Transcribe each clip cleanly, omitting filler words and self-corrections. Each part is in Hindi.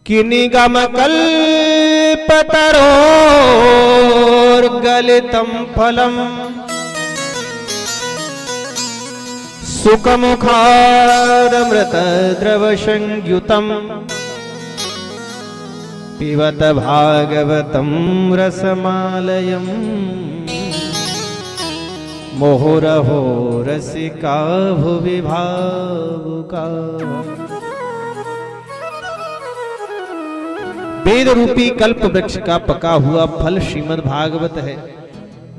कि निगम कल्पतरोर्गलितं फलम् सुखमुखादमृतद्रवसंयुतम् पिबत भागवतं रसमालयम् मुहुरहो रसिका भुवि भावुका। वेद रूपी कल्प वृक्ष का पका हुआ फल श्रीमद् भागवत है।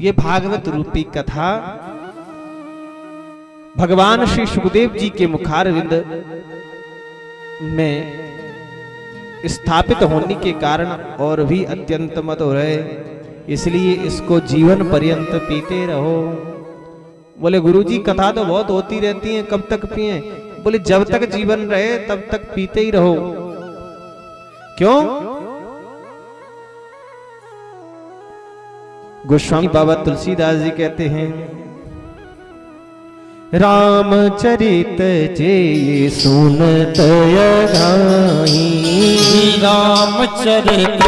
ये भागवत रूपी कथा भगवान श्री सुखदेव जी के मुखारविंद में स्थापित होने के कारण और भी अत्यंत मधुर है, इसलिए इसको जीवन पर्यंत पीते रहो। बोले गुरुजी कथा तो बहुत होती रहती है, कब तक पिए? बोले जब तक जीवन रहे तब तक पीते ही रहो। क्यों? गोस्वामी बाबा तुलसीदास जी कहते हैं, रामचरित जे सुनत गाई, रामचरित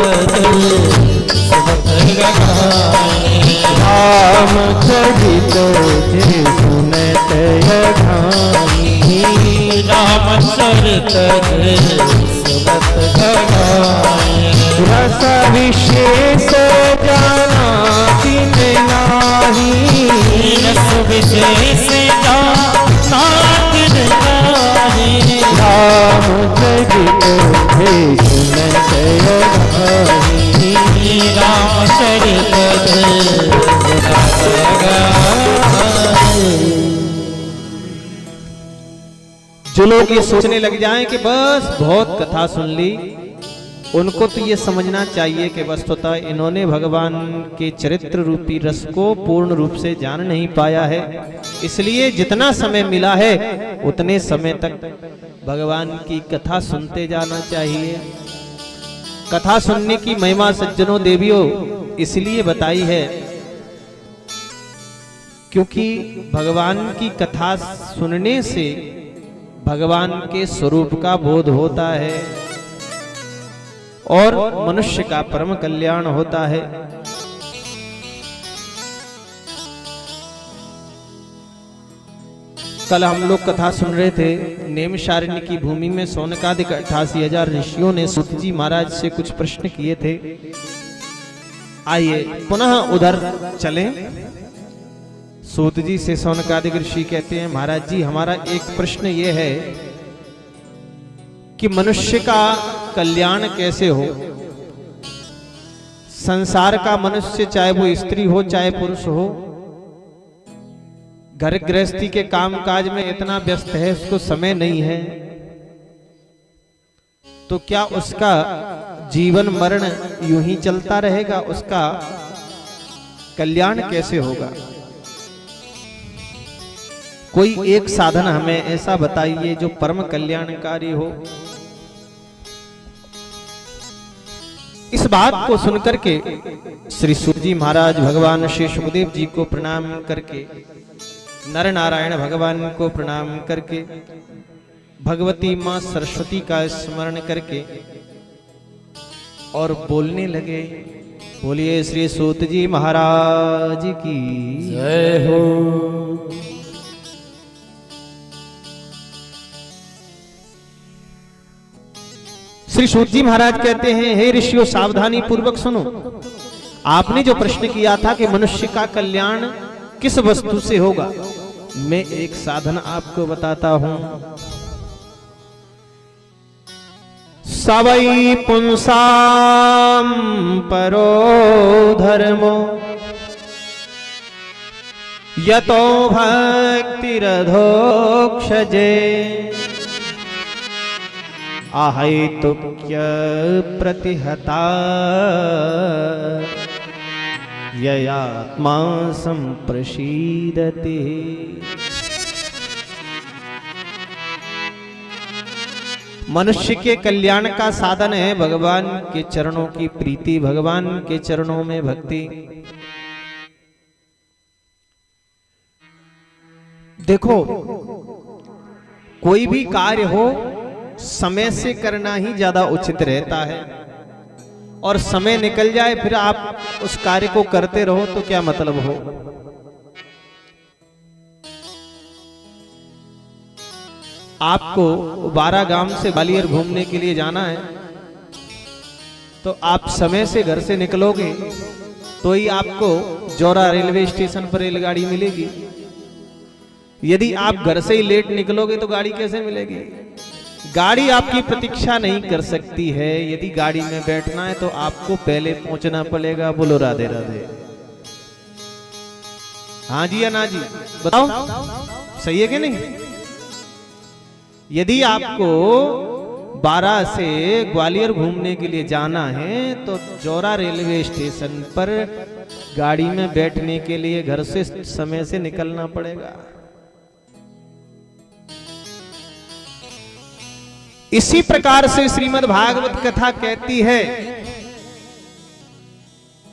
रामचरित जे सुनत गाई, रामचरित सुनत गाई। रस विशेष जाना तिन नाही, रस विशेष जाना तिन नाही। रामचरित जे सुनत गाई, रामचरित सुनत गाई। जो लोग ये सोचने लग जाएं कि बस बहुत कथा सुन ली, उनको तो ये समझना चाहिए कि वस्तुतः इन्होंने भगवान के चरित्र रूपी रस को पूर्ण रूप से जान नहीं पाया है। इसलिए जितना समय मिला है उतने समय तक भगवान की कथा सुनते जाना चाहिए। कथा सुनने की महिमा सज्जनों देवियों इसलिए बताई है क्योंकि भगवान की कथा सुनने से भगवान के स्वरूप का बोध होता है और मनुष्य का परम कल्याण होता है। कल हम लोग कथा सुन रहे थे, नेमिषारण्य की भूमि में शौनकादिक 88,000 ऋषियों ने सूत जी महाराज से कुछ प्रश्न किए थे। आइए पुनः उधर चलें। सूत जी से शौनकादिक ऋषि कहते हैं, महाराज जी हमारा एक प्रश्न ये है कि मनुष्य का कल्याण कैसे हो? संसार का मनुष्य चाहे वो स्त्री हो चाहे पुरुष हो, घर गृहस्थी के कामकाज में इतना व्यस्त है उसको समय नहीं है, तो क्या उसका जीवन मरण यूं ही चलता रहेगा? उसका कल्याण कैसे होगा? कोई एक साधन हमें ऐसा बताइए जो परम कल्याणकारी हो। इस बात को सुनकर के श्री सूत जी महाराज भगवान श्री सुखदेव जी को प्रणाम करके, नर नारायण भगवान को प्रणाम करके, भगवती मां सरस्वती का स्मरण करके और बोलने लगे, बोलिए श्री सूत जी महाराज की जय हो। श्री सूत जी महाराज कहते हैं, हे ऋषियों सावधानी पूर्वक सुनो। आपने जो प्रश्न किया था कि मनुष्य का कल्याण किस वस्तु से होगा, मैं एक साधन आपको बताता हूं। सवै पुंसाम परो धर्मो यतो भक्तिरधोक्षजे आहैतुक्य प्रतिहता ययात्मा संप्रसीदते। मनुष्य के कल्याण का साधन है भगवान के चरणों की प्रीति, भगवान के चरणों में भक्ति। देखो कोई भी कार्य हो समय से करना ही ज्यादा उचित रहता है। और समय निकल जाए फिर आप उस कार्य को करते रहो तो क्या मतलब हो। आपको बारागाम से ग्वालियर घूमने के लिए जाना है तो आप समय से घर से निकलोगे तो ही आपको जौरा रेलवे स्टेशन पर रेलगाड़ी मिलेगी। यदि आप घर से ही लेट निकलोगे तो गाड़ी कैसे मिलेगी। गाड़ी आपकी प्रतीक्षा नहीं कर सकती है। यदि गाड़ी में बैठना है तो आपको पहले पहुंचना पड़ेगा। बोलो राधे राधे। हाँ जी या ना जी बताओ, सही है कि नहीं। यदि आपको बारा से ग्वालियर घूमने के लिए जाना है तो जौरा रेलवे स्टेशन पर गाड़ी में बैठने के लिए घर से समय से निकलना पड़ेगा। इसी प्रकार से श्रीमद् भागवत कथा कहती है,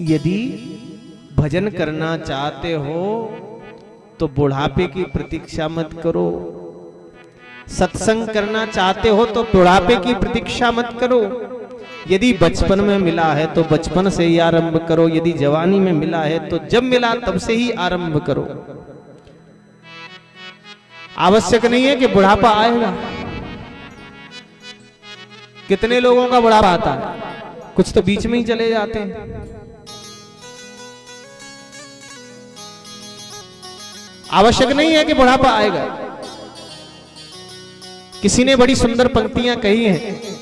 यदि भजन करना चाहते हो तो बुढ़ापे की प्रतीक्षा मत करो। सत्संग करना चाहते हो तो बुढ़ापे की प्रतीक्षा मत करो। यदि बचपन में मिला है तो बचपन से ही आरंभ करो। यदि जवानी में मिला है तो जब मिला तब से ही आरंभ करो। आवश्यक नहीं है कि बुढ़ापा आएगा। कितने लोगों का बुढ़ापा आता है, कुछ तो बीच में ही चले जाते हैं। आवश्यक नहीं है कि बुढ़ापा आएगा। किसी ने बड़ी सुंदर पंक्तियां कही हैं,